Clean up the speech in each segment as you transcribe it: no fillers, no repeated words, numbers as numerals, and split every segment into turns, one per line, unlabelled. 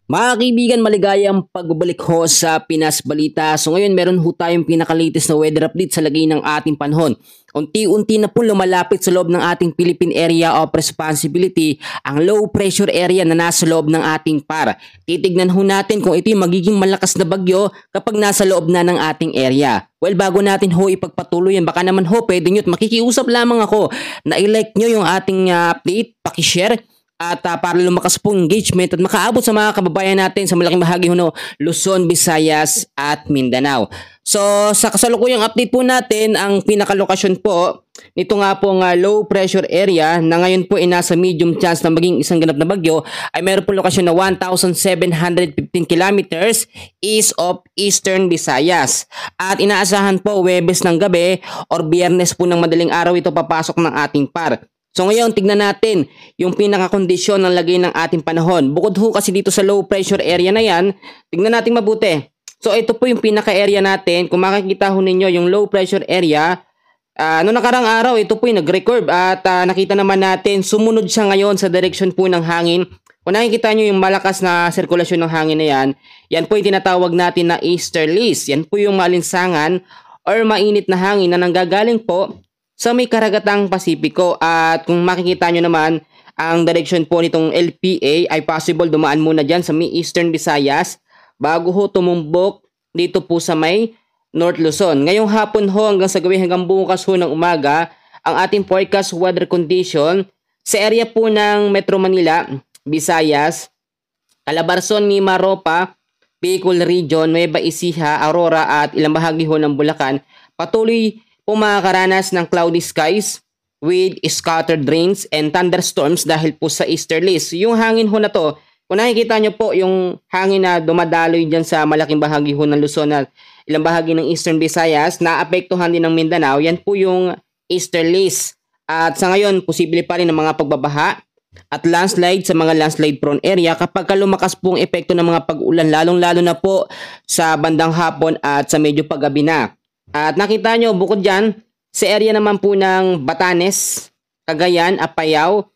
Mga kaibigan, maligayang pagbabalik ho sa Pinas Balita. So ngayon meron ho tayong pinaka-latest na weather update sa lagay ng ating panahon. Unti-unti na po lumalapit sa loob ng ating Philippine Area of Responsibility ang low pressure area na nasa loob ng ating PAR. Titignan ho natin kung ito yung magiging malakas na bagyo kapag nasa loob na ng ating area. Well, bago natin ho ipagpatuloy yan, baka naman ho pwede nyo at makikiusap lamang ako na i-like nyo yung ating update, pakishare, at para lumakas po engagement at makaabot sa mga kababayan natin sa malaking bahagi ho no, Luzon, Visayas at Mindanao. So sa kasalukuyang update po natin, ang pinakalokasyon po nito nga pong low pressure area na ngayon po ay nasa medium chance na maging isang ganap na bagyo ay meron po lokasyon na 1,715 kilometers east of Eastern Visayas. At inaasahan po Huwebes ng gabi or Biyernes po ng madaling araw ito papasok ng ating PAR. So ngayon, tignan natin yung pinakakondisyon ng lagay ng ating panahon. Bukod ho kasi dito sa low pressure area na yan, tignan natin mabuti. So ito po yung pinaka-area natin. Kung makikita ho ninyo yung low pressure area, noong nakarang araw, ito po yung nag-recurve at nakita naman natin, sumunod siya ngayon sa direction po ng hangin. Kung nakikita nyo yung malakas na sirkulasyon ng hangin na yan, yan po yung tinatawag natin na easterlies. Yan po yung malinsangan or mainit na hangin na nanggagaling po sa may karagatang Pasipiko. At kung makikita nyo naman, ang direction po nitong LPA ay possible dumaan muna dyan sa may Eastern Visayas bago ho tumumbok dito po sa may North Luzon. Ngayong hapon ho hanggang sa gabi hanggang bukas ho ng umaga, ang ating forecast weather condition sa area po ng Metro Manila, Visayas, Calabarzon, Mimaropa, Bicol Region, Nueva Ecija, Aurora at ilang bahagi ho ng Bulacan, patuloy po makakaranas ng cloudy skies with scattered rains and thunderstorms dahil po sa easterlies. Yung hangin ho na to, kung nakikita nyo po yung hangin na dumadaloy dyan sa malaking bahagi ho ng Luzon at ilang bahagi ng Eastern Visayas, naapektuhan din ng Mindanao, yan po yung easterlies. At sa ngayon, posible pa rin ng mga pagbabaha at landslide sa mga landslide prone area kapag lumakas pong epekto ng mga pag-ulan, lalong-lalo na po sa bandang hapon at sa medyo paggabi na. At nakita nyo, bukod dyan, sa area naman po ng Batanes, Cagayan, Apayao,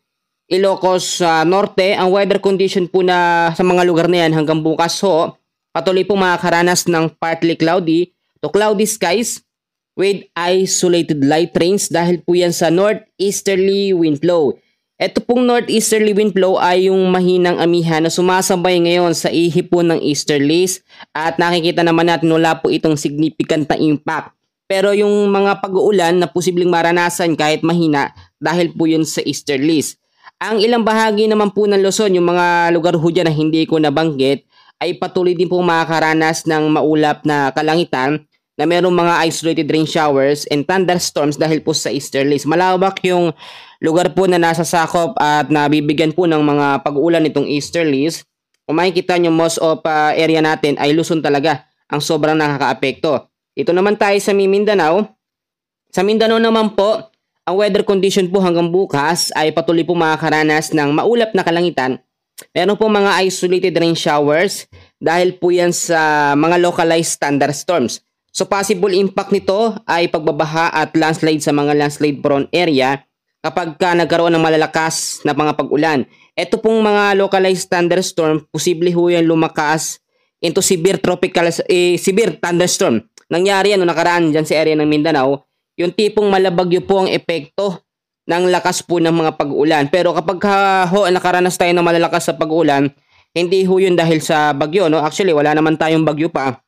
Ilocos Norte, ang weather condition po na sa mga lugar na yan hanggang bukas ho, patuloy po makakaranas ng partly cloudy to cloudy skies with isolated light rains dahil po yan sa northeasterly wind flow. Ito pong northeasterly wind flow ay yung mahinang amihan na sumasabay ngayon sa ihip po ng easterlies at nakikita naman natin wala po itong significant na impact. Pero yung mga pag-uulan na posibleng maranasan kahit mahina dahil po yun sa easterlies. Ang ilang bahagi naman po ng Luzon, yung mga lugar ho dyan na hindi ko nabanggit, ay patuloy din po makakaranas ng maulap na kalangitan na merong mga isolated rain showers and thunderstorms dahil po sa easterlies. Malawak yung lugar po na nasa sakop at nabibigyan po ng mga pag-uulan itong easterlies. Kung makikita nyo, most of area natin ay Luzon talaga ang sobrang nakakaapekto. Ito naman tayo sa Mindanao. Sa Mindanao naman po, ang weather condition po hanggang bukas ay patuloy po makakaranas ng maulap na kalangitan. Meron po mga isolated rain showers dahil po yan sa mga localized thunderstorms. So possible impact nito ay pagbabaha at landslide sa mga landslide prone area kapag nagkaroon ng malalakas na mga pag-ulan. Ito pong mga localized thunderstorm, posible ho yan lumakas into severe severe thunderstorm. Nangyari yan noong nakaraan dyan sa area ng Mindanao, yung tipong malabagyo po ang epekto ng lakas po ng mga pag-ulan. Pero kapag nakaranas tayo ng malalakas sa pag-ulan, hindi ho yun dahil sa bagyo. No? Actually, wala naman tayong bagyo pa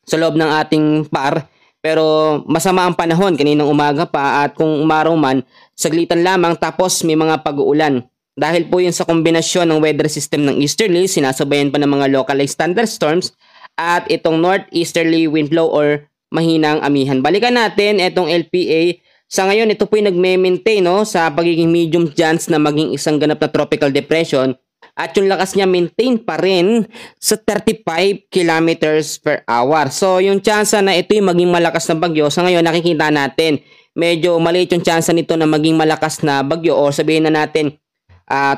sa loob ng ating PAR. Pero masama ang panahon kaninang umaga pa at kung umaraw man, saglitan lamang tapos may mga pag-uulan. Dahil po yun sa kombinasyon ng weather system ng easterlies, sinasabayan pa ng mga localized thunderstorms at itong northeasterly wind flow or mahinang amihan. Balikan natin itong LPA. Sa ngayon, ito po yung nagme-maintain no, sa pagiging medium chance na maging isang ganap na tropical depression. At yung lakas niya maintain pa rin sa 35 kilometers per hour. So yung chance na ito yung maging malakas na bagyo, sa ngayon nakikita natin medyo maliit yung chance nito na maging malakas na bagyo o sabihin na natin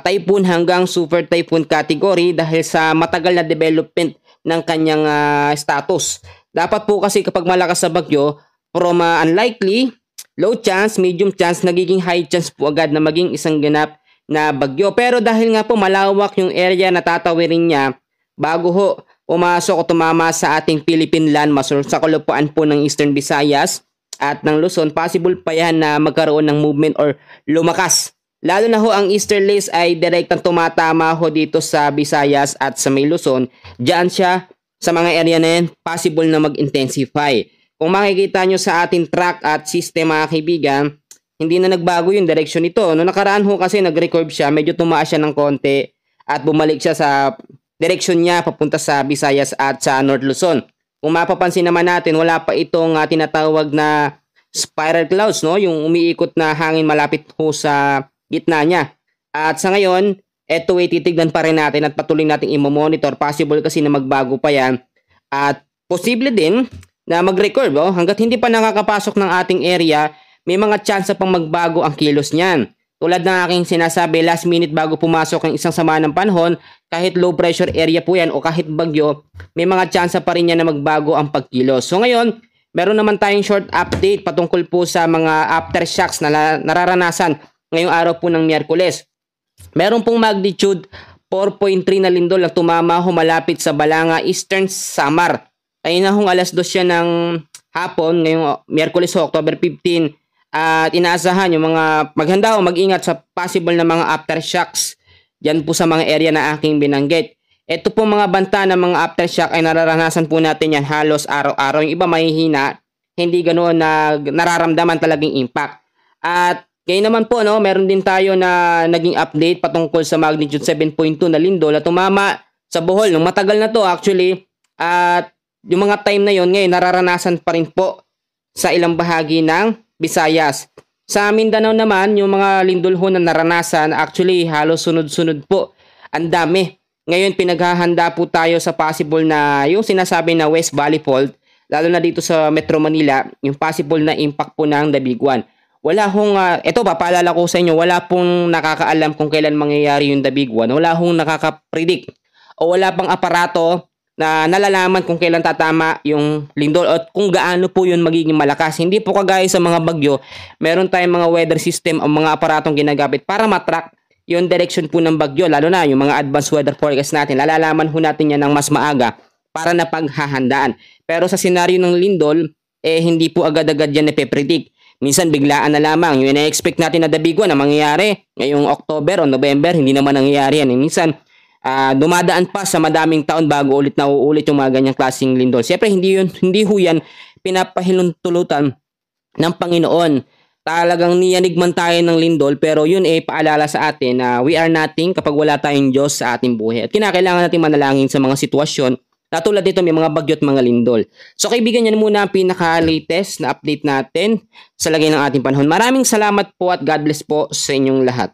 typhoon hanggang super typhoon category dahil sa matagal na development ng kanyang status. Dapat po kasi kapag malakas na bagyo, from unlikely, low chance, medium chance, nagiging high chance po agad na maging isang ganap na bagyo. Pero dahil nga po malawak yung area na tatawirin niya, bago ho pumasok o tumama sa ating Philippine landmass or sa kalupaan po ng Eastern Visayas at ng Luzon, possible pa yan na magkaroon ng movement or lumakas. Lalo na ho ang easterlies ay direktang tumatama ho dito sa Visayas at sa may Luzon. Diyan siya sa mga area na yan, possible na mag-intensify. Kung makikita nyo sa ating track at system mga kaibigan, hindi na nagbago yung direction nito. Noong nakaraan ho kasi nag-recurve siya, medyo tumaas siya ng konti at bumalik siya sa direction niya papunta sa Visayas at sa North Luzon. Kung mapapansin naman natin, wala pa itong tinatawag na spiral clouds, no? Yung umiikot na hangin malapit ho sa gitna niya. At sa ngayon, ito ay titignan pa rin natin at patuloy nating i-monitor. Possible kasi na magbago pa yan. At posible din na mag-recurve. Oh? Hanggat hindi pa nakakapasok ng ating area, may mga chance pang magbago ang kilos niyan. Tulad ng aking sinasabi, last minute bago pumasok ang isang sama ng panahon, kahit low pressure area po yan o kahit bagyo, may mga chance pa rin yan na magbago ang pagkilos. So ngayon, meron naman tayong short update patungkol po sa mga aftershocks na nararanasan ngayong araw po ng Miyerkules. Meron pong magnitude 4.3 na lindol na tumama humalapit sa Balanga, Eastern Samar. Ay na hong alas 2 siya ng hapon ngayong Miyerkules, October 15. At inaasahan yung mga maghanda o mag-ingat sa possible na mga aftershocks dyan po sa mga area na aking binanggit. Ito po mga banta ng mga aftershock ay nararanasan po natin yan halos araw-araw. Yung iba mahihina, hindi ganoon na nararamdaman talagang impact. At ngayon naman po, no, meron din tayo na naging update patungkol sa magnitude 7.2 na lindol na tumama sa Bohol. Nung matagal na to actually, at yung mga time na yon ngayon nararanasan pa rin po sa ilang bahagi ng Visayas. Sa Mindanao naman, yung mga lindol ho na naranasan, actually halos sunod-sunod po. Ang dami. Ngayon pinaghahanda po tayo sa possible na yung sinasabi na West Valley Fault, lalo na dito sa Metro Manila, yung possible na impact po ng Dabiguan. Wala hong, ito papaalala ko sa inyo, wala pong nakakaalam kung kailan mangyayari yung The Big One. Wala hong nakaka-predict o wala pang aparato na nalalaman kung kailan tatama yung lindol at kung gaano po yun magiging malakas. Hindi po kagaya sa mga bagyo, meron tayong mga weather system o mga aparatong ginagamit para matrack yung direction po ng bagyo, lalo na yung mga advanced weather forecast natin. Lalalaman ho natin yan ng mas maaga para na paghahandaan. Pero sa senaryo ng lindol, hindi po agad-agad yan nape-predict. Minsan biglaan na lamang. Yung ina-expect natin na The Big One na mangyayari ngayong October o November, hindi naman nangyayari yan. Minsan dumadaan pa sa madaming taon bago ulit na uulit yung mga ganyang klaseng lindol. Siyempre hindi ho yan pinapahinuntulutan ng Panginoon. Talagang niyanig man tayo ng lindol, pero yun paalala sa atin na we are nothing kapag wala tayong Diyos sa ating buhay. At kinakailangan natin manalangin sa mga sitwasyon na tulad dito may mga bagyo at mga lindol. So kaibigan, yan muna ang pinaka-latest na update natin sa lagay ng ating panahon. Maraming salamat po at God bless po sa inyong lahat.